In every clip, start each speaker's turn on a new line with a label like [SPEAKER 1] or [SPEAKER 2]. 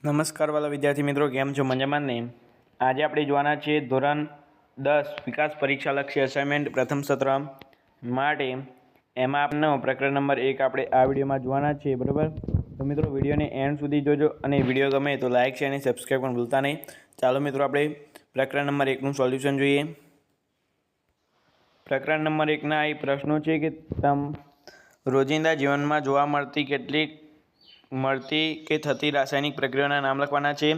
[SPEAKER 1] નમસ્કાર વાલા વિદ્યાર્થી મિત્રો, કેમ છો? મજામાં ને? આજે આપણે જોવાના છે ધોરણ 10 વિકાસ પરીક્ષા લક્ષ્ય અસાઇનમેન્ટ પ્રથમ સત્ર માટે. એમાં આપનો પ્રકરણ નંબર 1 આપણે આ વિડીયોમાં જોવાના છે, બરાબર? તો મિત્રો વિડીયોને એન્ડ સુધી જોજો અને વિડીયો ગમે તો લાઇક શેર અને સબસ્ક્રાઈબ પણ ભૂલતા નહીં. ચાલો મિત્રો આપણે પ્રકરણ નંબર 1નું સોલ્યુશન જોઈએ. પ્રકરણ નંબર 1ના એ પ્રશ્નો છે કે રોજિંદા જીવનમાં જોવા મળતી કે થતી રાસાયણિક પ્રક્રિયાઓના નામ લખવાના છે.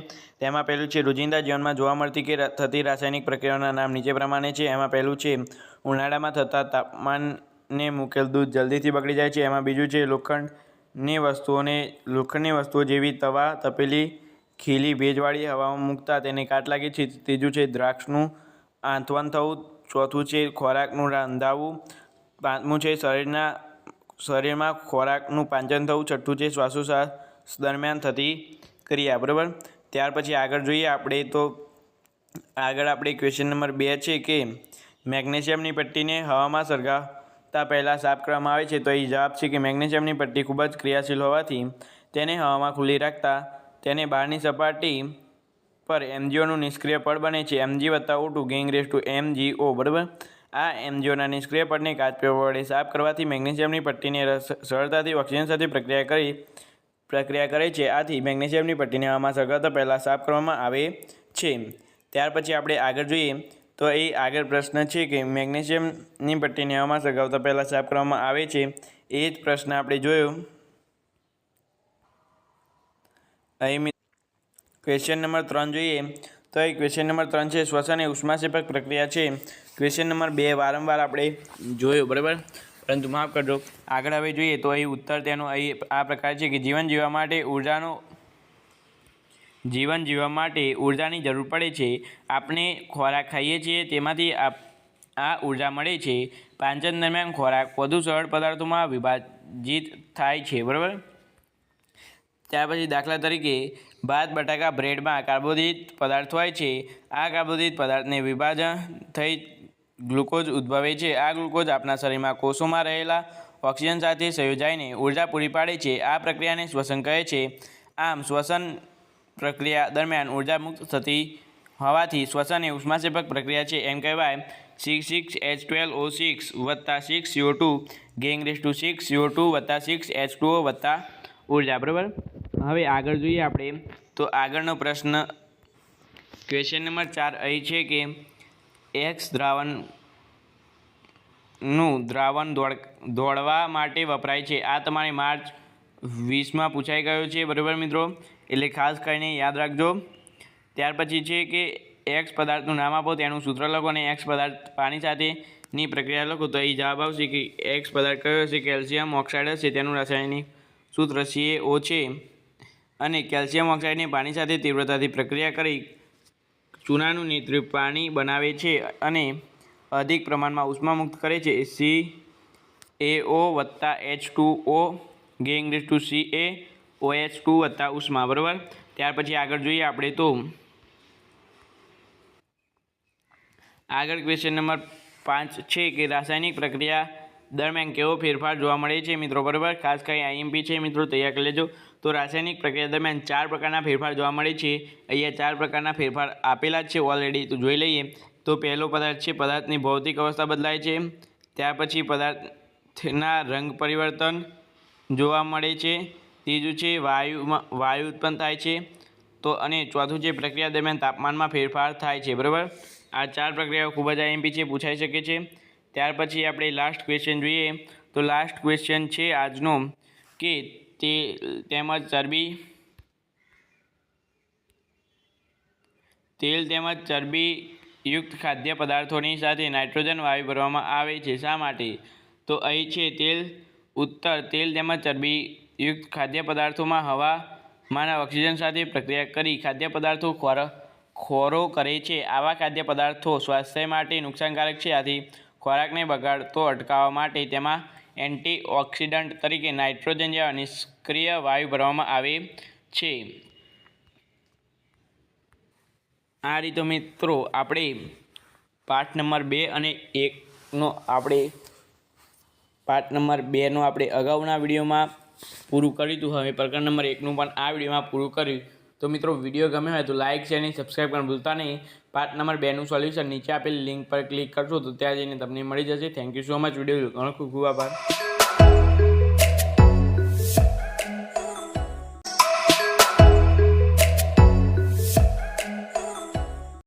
[SPEAKER 1] તેમાં પહેલું છે રોજિંદા જીવનમાં જોવા મળતી કે થતી રાસાયણિક પ્રક્રિયાઓના નામ નીચે પ્રમાણે છે. એમાં પહેલું છે ઉનાળામાં થતા તાપમાને મૂકેલ દૂધ જલ્દીથી બગડી જાય છે. એમાં બીજું છે લોખંડની વસ્તુઓ જેવી તવા, તપેલી, ખીલી ભેજવાળી હવામાં મૂકતા તેને કાટ લાગે છે. ત્રીજું છે દ્રાક્ષનું આંતવન થવું. ચોથું છે ખોરાકનું રાંધાવું. પાંચમું છે શરીરમાં ખોરાકનું પાચન થવું. છઠ્ઠું છે શ્વાસોશ્વાસ દરમિયાન થતી ક્રિયા, બરાબર? ત્યાર પછી આગળ જોઈએ આપણે. તો આગળ આપણે ક્વેશ્ચન નંબર 2 છે કે મેગ્નેશિયમની પટ્ટીને હવામાં સળગાવતા પહેલાં સાફ કરવામાં આવે છે. તો એ જવાબ છે કે મેગ્નેશિયમની પટ્ટી ખૂબ જ ક્રિયાશીલ હોવાથી તેને હવામાં ખુલ્લી રાખતા તેને બહારની સપાટી પર MgOનું નિષ્ક્રિય પડ બને છે. Mg+O2 MgO, બરાબર? આ MgOના નિષ્ક્રિય પડને કાચ પેપર વડે સાફ કરવાથી મેગ્નેશિયમની પટ્ટીને સરળતાથી ઓક્સિજન સાથે પ્રક્રિયા કરે છે. આથી મેગ્નેશિયમની પટ્ટીને હવામાં સળગાવતા પહેલાં સાફ કરવામાં આવે છે. ત્યાર પછી આપણે આગળ જોઈએ. તો એ આગળ પ્રશ્ન છે કે મેગ્નેશિયમની પટ્ટીને હવામાં સળગાવતા પહેલાં સાફ કરવામાં આવે છે. એ જ પ્રશ્ન આપણે જોયો. અહીં ક્વેશ્ચન નંબર 3 જોઈએ. તો એ ક્વેશ્ચન નંબર 3 છે શ્વસન એ ઉષ્માક્ષેપક પ્રક્રિયા છે. ક્વેશ્ચન નંબર 2 વારંવાર આપણે જોયો, બરાબર? પરંતુ માફ કરજો. આગળ હવે જોઈએ તો અહીં ઉત્તર તેનો અહીં આ પ્રકાર છે કે જીવન જીવવા માટે ઉર્જાની જરૂર પડે છે. આપણે ખોરાક ખાઈએ છીએ તેમાંથી આ ઉર્જા મળે છે. પાચન દરમિયાન ખોરાક વધુ સરળ પદાર્થોમાં વિભાજિત થાય છે, બરાબર? ત્યાર પછી દાખલા તરીકે ભાત, બટાકા, બ્રેડમાં કાર્બોદિત પદાર્થ હોય છે. આ કાર્બોદિત પદાર્થને વિભાજન થઈ ગ્લુકોઝ ઉદ્ભવે છે. આ ગ્લુકોઝ આપણા શરીરમાં કોષોમાં રહેલા ઓક્સિજન સાથે સંયોજાઈને ઉર્જા પૂરી પાડે છે. આ પ્રક્રિયાને શ્વસન કહે છે. આમ શ્વસન પ્રક્રિયા દરમિયાન ઉર્જા મુક્ત થતી હોવાથી શ્વસન એ ઉષ્માક્ષેપક પ્રક્રિયા છે એમ કહેવાય. C6H12O6 + 6CO2 6CO2 + 6H2O ઉર્જા, બરાબર? હવે આગળ જોઈએ આપણે. તો આગળનો પ્રશ્ન ક્વેશ્ચન નંબર 4 અહીં છે કે X દ્રાવણ દોડવા માટે વપરાય છે. આ તમારે માર્ચ 20માં પૂછાઈ ગયો છે, બરાબર મિત્રો? એટલે ખાસ કરીને યાદ રાખજો. ત્યાર પછી છે કે X પદાર્થનું નામ આપો, તેનું સૂત્ર લખો અને X પદાર્થ પાણી સાથેની પ્રક્રિયા લખો. તો અહીં જવાબ આવશે કે X પદાર્થ કયો હશે? કેલ્શિયમ ઓક્સાઇડ હશે. તેનું રાસાયણિક સૂત્ર CaO છે. અને કેલ્શિયમ ઓક્સાઇડને પાણી સાથે તીવ્રતાથી પ્રક્રિયા કરી ચૂનાનું નિત્રિત પાણી બનાવે છે અને અધિક પ્રમાણમાં ઉષ્મા મુક્ત કરે છે. CaO + H2O CaOH2 + ઉષ્મા, બરાબર? ત્યાર પછી આગળ જોઈએ આપણે. તો આગળ ક્વેશ્ચન નંબર 5 છે કે રાસાયણિક પ્રક્રિયા દરમિયાન કેવો ફેરફાર જોવા મળે છે, મિત્રો? બરાબર? ખાસ કરી IMP છે મિત્રો, તૈયાર કરી લેજો. તો રાસાયણિક પ્રક્રિયા દરમિયાન 4 પ્રકારના ફેરફાર જોવા મળે છે. અહીંયા 4 પ્રકારના ફેરફાર આપેલા જ છે ઓલરેડી, તો જોઈ લઈએ. તો પહેલો પદાર્થ છે પદાર્થની ભૌતિક અવસ્થા બદલાય છે. ત્યાર પછી પદાર્થના રંગ પરિવર્તન જોવા મળે છે. ત્રીજું છે વાયુ ઉત્પન્ન થાય છે. તો અને ચોથું છે પ્રક્રિયા દરમિયાન તાપમાનમાં ફેરફાર થાય છે, બરાબર? આ 4 પ્રક્રિયાઓ ખૂબ જ IMP છે, પૂછાઈ શકે છે. ત્યાર પછી આપણે લાસ્ટ ક્વેશ્ચન જોઈએ. તો લાસ્ટ ક્વેશ્ચન છે આજનો કે તેલ તેમજ ચરબીયુક્ત ખાદ્ય પદાર્થોની સાથે નાઇટ્રોજન વાયુ ભરવામાં આવે છે. શા માટે? તો અહીં છે ઉત્તર તેલ તેમજ ચરબીયુક્ત ખાદ્ય પદાર્થોમાં હવામાંના ઓક્સિજન સાથે પ્રક્રિયા કરી ખાદ્ય પદાર્થો ખોરો કરે છે. આવા ખાદ્ય પદાર્થો સ્વાસ્થ્ય માટે નુકસાનકારક છે. આથી ખોરાકને બગાડતો અટકાવવા માટે તેમાં એન્ટીઓક્સિડન્ટ તરીકે નાઇટ્રોજન જેવા નિષ્ક્રિય વાયુ ભરવામાં આવે છે. આ રીતે મિત્રો આપણે પાઠ નંબર 2 અને 1નો આપણે અગાઉના વિડીયોમાં પૂરું કર્યું હતું. હવે પ્રકરણ નંબર 1નું પણ આ વિડીયોમાં પૂરું કર્યું. તો મિત્રો વિડીયો ગમે હોય તો લાઇક શેર અને સબસ્ક્રાઈબ કરવાનું ભૂલતા નહીં. પાર્ટ નંબર 2નું સોલ્યુશન નીચે આપેલી લિંક પર ક્લિક કરશો તો ત્યાં જઈને તમને મળી જશે. Thank you so much. Video ઘણો ખૂબ ખૂબ આભાર.